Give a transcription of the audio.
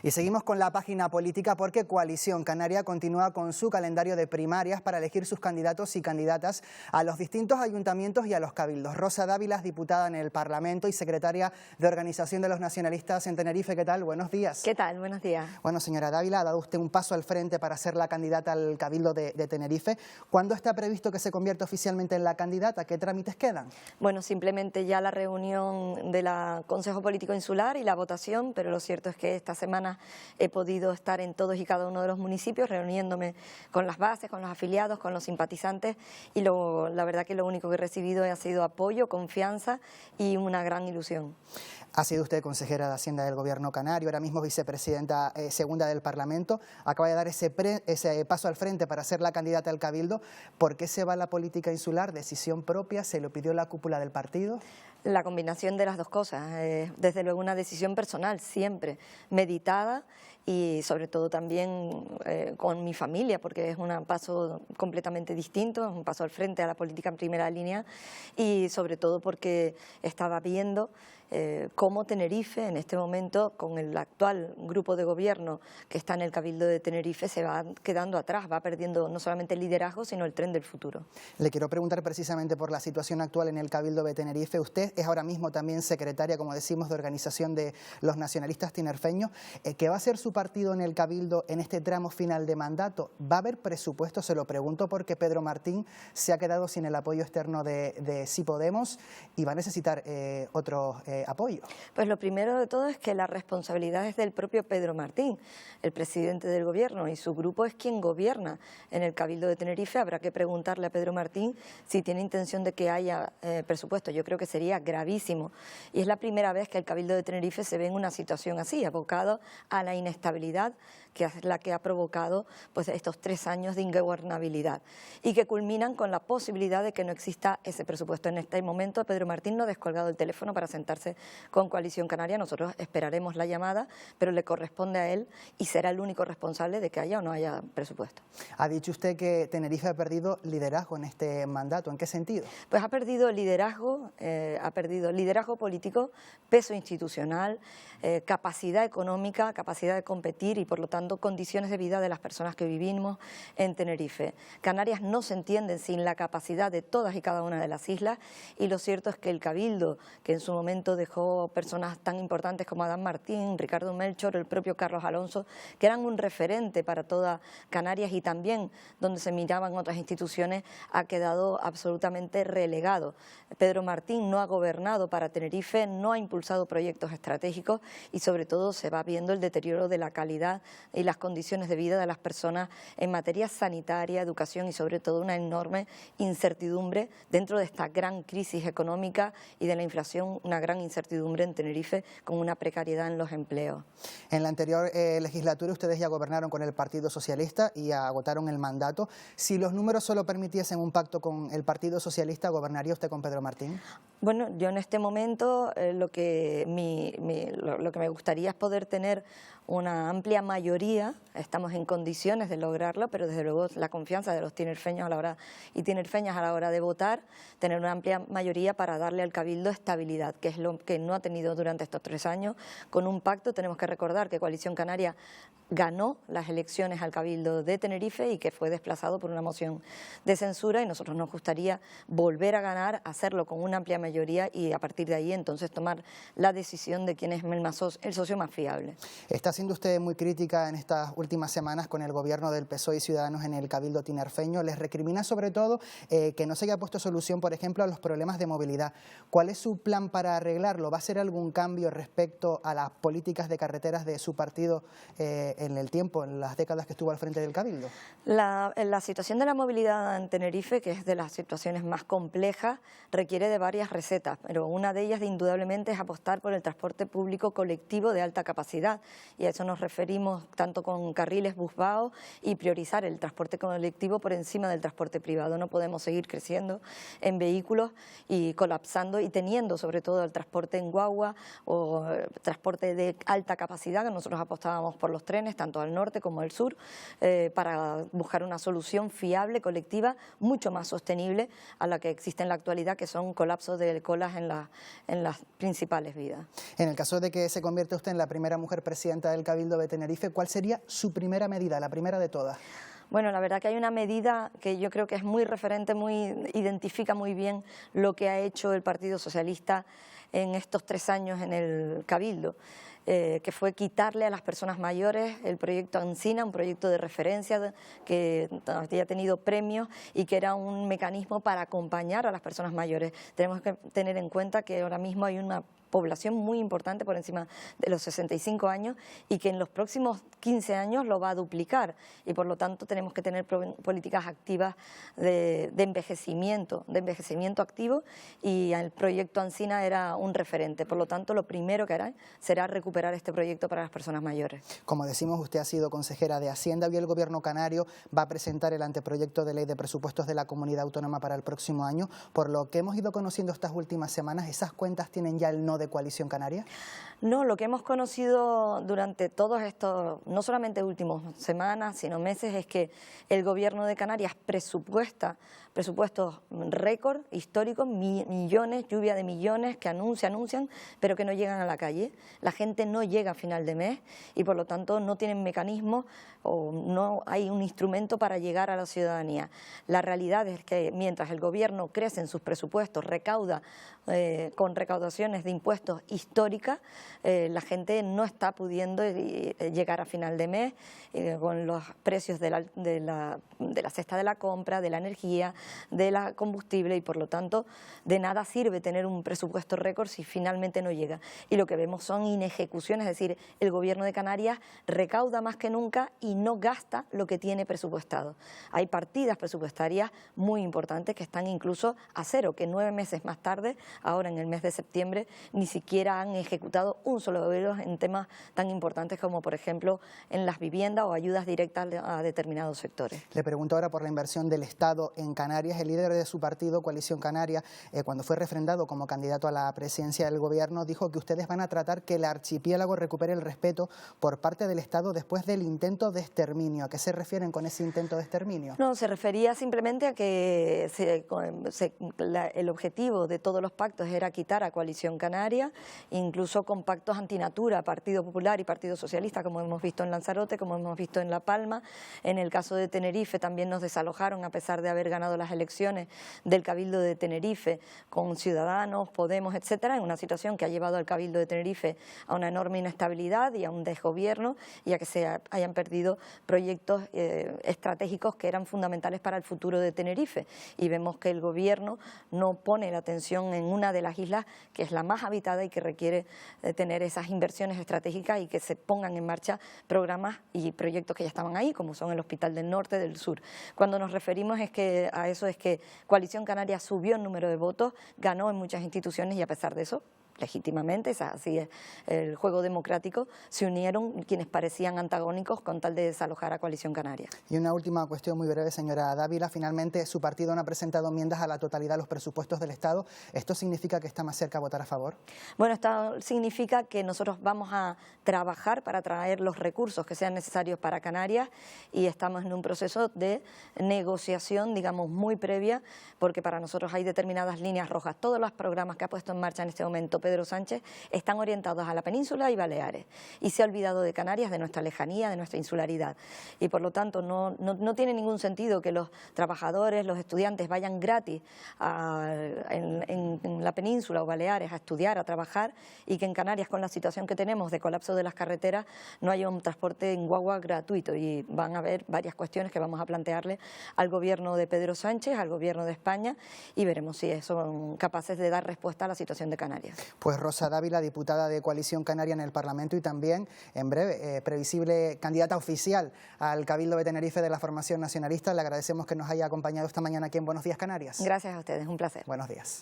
Y seguimos con la página política porque Coalición Canaria continúa con su calendario de primarias para elegir sus candidatos y candidatas a los distintos ayuntamientos y a los cabildos. Rosa Dávila es diputada en el Parlamento y secretaria de Organización de los Nacionalistas en Tenerife. ¿Qué tal? Buenos días. ¿Qué tal? Buenos días. Bueno, señora Dávila, ha dado usted un paso al frente para ser la candidata al Cabildo de Tenerife. ¿Cuándo está previsto que se convierta oficialmente en la candidata? ¿Qué trámites quedan? Bueno, simplemente ya la reunión del Consejo Político Insular y la votación, pero lo cierto es que esta semana he podido estar en todos y cada uno de los municipios reuniéndome con las bases, con los afiliados, con los simpatizantes y la verdad que lo único que he recibido ha sido apoyo, confianza y una gran ilusión. Ha sido usted consejera de Hacienda del Gobierno canario, ahora mismo vicepresidenta segunda del Parlamento. Acaba de dar ese paso al frente para ser la candidata al Cabildo. ¿Por qué se va a la política insular? ¿Decisión propia? ¿Se lo pidió la cúpula del partido? La combinación de las dos cosas, desde luego una decisión personal, siempre meditada y sobre todo también con mi familia, porque es un paso completamente distinto, es un paso al frente a la política en primera línea y sobre todo porque estaba viendo cómo Tenerife en este momento, con el actual grupo de gobierno que está en el Cabildo de Tenerife, se va quedando atrás, va perdiendo no solamente el liderazgo, sino el tren del futuro. Le quiero preguntar precisamente por la situación actual en el Cabildo de Tenerife. Usted es ahora mismo también secretaria, como decimos, de Organización de los Nacionalistas Tinerfeños. ¿Qué va a hacer su partido en el Cabildo en este tramo final de mandato? ¿Va a haber presupuesto? Se lo pregunto porque Pedro Martín se ha quedado sin el apoyo externo de Sí Podemos y va a necesitar otro apoyo. Pues lo primero de todo es que la responsabilidad es del propio Pedro Martín, el presidente del gobierno, y su grupo es quien gobierna en el Cabildo de Tenerife. Habrá que preguntarle a Pedro Martín si tiene intención de que haya presupuesto. Yo creo que sería gravísimo y es la primera vez que el Cabildo de Tenerife se ve en una situación así, abocado a la inestabilidad que es la que ha provocado pues estos 3 años de ingobernabilidad y que culminan con la posibilidad de que no exista ese presupuesto. En este momento Pedro Martín no ha descolgado el teléfono para sentarse con Coalición Canaria. Nosotros esperaremos la llamada, pero le corresponde a él y será el único responsable de que haya o no haya presupuesto. Ha dicho usted que Tenerife ha perdido liderazgo en este mandato. ¿En qué sentido? Pues ha perdido liderazgo político, peso institucional, capacidad económica, capacidad de competir y por lo tanto condiciones de vida de las personas que vivimos en Tenerife. Canarias no se entienden sin la capacidad de todas y cada una de las islas y lo cierto es que el Cabildo, que en su momento dejó personas tan importantes como Adán Martín, Ricardo Melchor, el propio Carlos Alonso, que eran un referente para toda Canarias y también donde se miraban otras instituciones, ha quedado absolutamente relegado. Pedro Martín no ha gobernado para Tenerife, no ha impulsado proyectos estratégicos y sobre todo se va viendo el deterioro de la calidad y las condiciones de vida de las personas en materia sanitaria, educación y sobre todo una enorme incertidumbre dentro de esta gran crisis económica y de la inflación, una gran incertidumbre en Tenerife con una precariedad en los empleos. En la anterior legislatura ustedes ya gobernaron con el Partido Socialista y agotaron el mandato. Si los números solo permitiesen un pacto con el Partido Socialista, ¿gobernaría usted con Pedro Martín? Bueno, yo en este momento lo que me gustaría es poder tener una amplia mayoría, estamos en condiciones de lograrlo, pero desde luego la confianza de los tinerfeños y tinerfeñas a la hora de votar, tener una amplia mayoría para darle al Cabildo estabilidad, que es lo que no ha tenido durante estos 3 años. Con un pacto tenemos que recordar que Coalición Canaria ganó las elecciones al Cabildo de Tenerife y que fue desplazado por una moción de censura y nosotros nos gustaría volver a ganar, hacerlo con una amplia mayoría y a partir de ahí entonces tomar la decisión de quién es el socio más fiable. Está siendo usted muy crítica en estas últimas semanas con el gobierno del PSOE y Ciudadanos en el Cabildo tinerfeño. Les recrimina sobre todo que no se haya puesto solución, por ejemplo, a los problemas de movilidad. ¿Cuál es su plan para arreglarlo? ¿Va a hacer algún cambio respecto a las políticas de carreteras de su partido en el tiempo, en las décadas que estuvo al frente del Cabildo? La situación de la movilidad en Tenerife, que es de las situaciones más complejas, requiere de varias recetas, pero una de ellas indudablemente es apostar por el transporte público colectivo de alta capacidad y a eso nos referimos tanto con carriles busbaos y priorizar el transporte colectivo por encima del transporte privado. No podemos seguir creciendo en vehículos y colapsando y teniendo sobre todo el transporte transporte en guagua o transporte de alta capacidad, que nosotros apostábamos por los trenes, tanto al norte como al sur, para buscar una solución fiable, colectiva, mucho más sostenible a la que existe en la actualidad, que son colapsos de colas en las principales vías. En el caso de que se convierta usted en la primera mujer presidenta del Cabildo de Tenerife, ¿cuál sería su primera medida, la primera de todas? Bueno, la verdad que hay una medida que yo creo que es muy referente, identifica muy bien lo que ha hecho el Partido Socialista en estos 3 años en el Cabildo, que fue quitarle a las personas mayores el proyecto Ancina, un proyecto de referencia que había tenido premios y que era un mecanismo para acompañar a las personas mayores. Tenemos que tener en cuenta que ahora mismo hay una población muy importante por encima de los 65 años y que en los próximos 15 años lo va a duplicar, y por lo tanto tenemos que tener políticas activas de envejecimiento activo, y el proyecto Ancina era un referente. Por lo tanto, lo primero que hará será recuperar este proyecto para las personas mayores. Como decimos, usted ha sido consejera de Hacienda y el Gobierno canario va a presentar el anteproyecto de ley de presupuestos de la comunidad autónoma para el próximo año. Por lo que hemos ido conociendo estas últimas semanas, ¿esas cuentas tienen ya el no de Coalición Canaria? No, lo que hemos conocido durante todos estos, no solamente últimas semanas, sino meses, es que el Gobierno de Canarias presupuestos récord, históricos, millones, lluvia de millones que anuncian, pero que no llegan a la calle. La gente no llega a final de mes y por lo tanto no tienen mecanismos o no hay un instrumento para llegar a la ciudadanía. La realidad es que mientras el Gobierno crece en sus presupuestos, recauda con recaudaciones de impuestos históricas, la gente no está pudiendo llegar a final de mes con los precios de la cesta de la compra, de la energía, de la combustible, y por lo tanto de nada sirve tener un presupuesto récord si finalmente no llega. Y lo que vemos son inejecuciones, es decir, el Gobierno de Canarias recauda más que nunca y no gasta lo que tiene presupuestado. Hay partidas presupuestarias muy importantes que están incluso a cero, que 9 meses más tarde, ahora en el mes de septiembre, ni siquiera han ejecutado un solo euro en temas tan importantes como, por ejemplo, en las viviendas o ayudas directas a determinados sectores. Le pregunto ahora por la inversión del Estado en Canarias. El líder de su partido, Coalición Canaria, cuando fue refrendado como candidato a la presidencia del Gobierno, dijo que ustedes van a tratar que el archipiélago recupere el respeto por parte del Estado después del intento de exterminio. ¿A qué se refieren con ese intento de exterminio? No, se refería simplemente a que el objetivo de todos los pactos era quitar a Coalición Canaria, incluso con pactos antinatura, Partido Popular y Partido Socialista, como hemos visto en Lanzarote, como hemos visto en La Palma. En el caso de Tenerife también nos desalojaron a pesar de haber ganado las elecciones del Cabildo de Tenerife con Ciudadanos, Podemos, etcétera, en una situación que ha llevado al Cabildo de Tenerife a una enorme inestabilidad y a un desgobierno y a que se hayan perdido proyectos estratégicos que eran fundamentales para el futuro de Tenerife. Y vemos que el Gobierno no pone la atención en una de las islas que es la más habitada y que requiere tener esas inversiones estratégicas y que se pongan en marcha programas y proyectos que ya estaban ahí, como son el Hospital del Norte, del Sur. Cuando nos referimos a eso es que Coalición Canaria subió el número de votos, ganó en muchas instituciones y a pesar de eso, legítimamente, así es el juego democrático, se unieron quienes parecían antagónicos con tal de desalojar a Coalición Canaria. Y una última cuestión muy breve, señora Dávila. Finalmente, su partido no ha presentado enmiendas a la totalidad de los presupuestos del Estado. ¿Esto significa que está más cerca a votar a favor? Bueno, esto significa que nosotros vamos a trabajar para traer los recursos que sean necesarios para Canarias y estamos en un proceso de negociación, digamos, muy previa, porque para nosotros hay determinadas líneas rojas. Todos los programas que ha puesto en marcha en este momento Pedro Sánchez están orientados a la península y Baleares y se ha olvidado de Canarias, de nuestra lejanía, de nuestra insularidad, y por lo tanto no tiene ningún sentido que los trabajadores, los estudiantes vayan gratis en la península o Baleares a estudiar, a trabajar, y que en Canarias, con la situación que tenemos de colapso de las carreteras, no haya un transporte en guagua gratuito. Y van a haber varias cuestiones que vamos a plantearle al Gobierno de Pedro Sánchez, al Gobierno de España, y veremos si son capaces de dar respuesta a la situación de Canarias. Pues Rosa Dávila, diputada de Coalición Canaria en el Parlamento y también, en breve, previsible candidata oficial al Cabildo de Tenerife de la formación nacionalista. Le agradecemos que nos haya acompañado esta mañana aquí en Buenos Días Canarias. Gracias a ustedes, un placer. Buenos días.